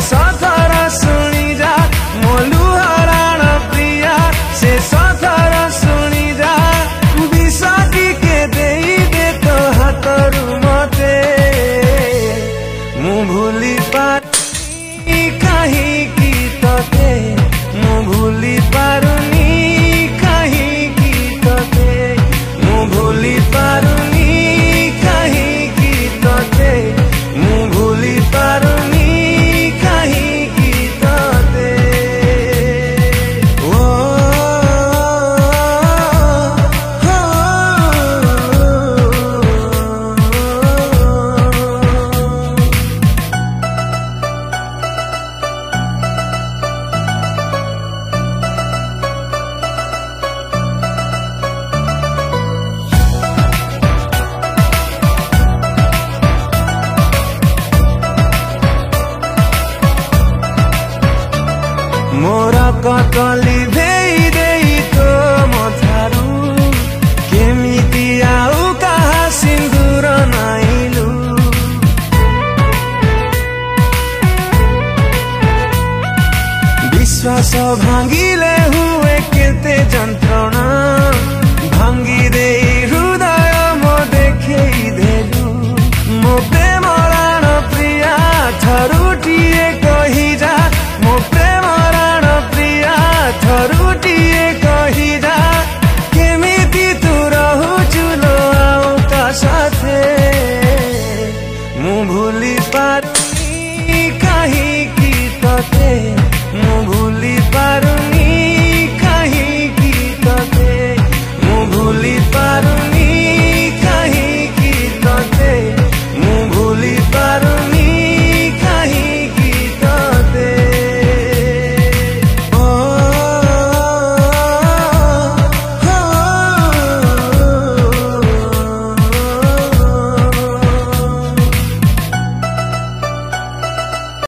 सथर शुणी जा मो लुहराण प्रिया से सथर शुणी जा विष टिके देई दे तो हाथरू मते मु भूली पारुनी काहींकी तोते मु भूली पारुनी काहींकी तोते मु भूली पारुनी काहींकी तोते मु भूली पारुनी काहींकी तोते ओ मोरा ककली देई देई तो मथारू केमिति आउ कहा सिंदूर नाइलु विश्वास भांगिले हुए केते जंत्रणा भांगी देई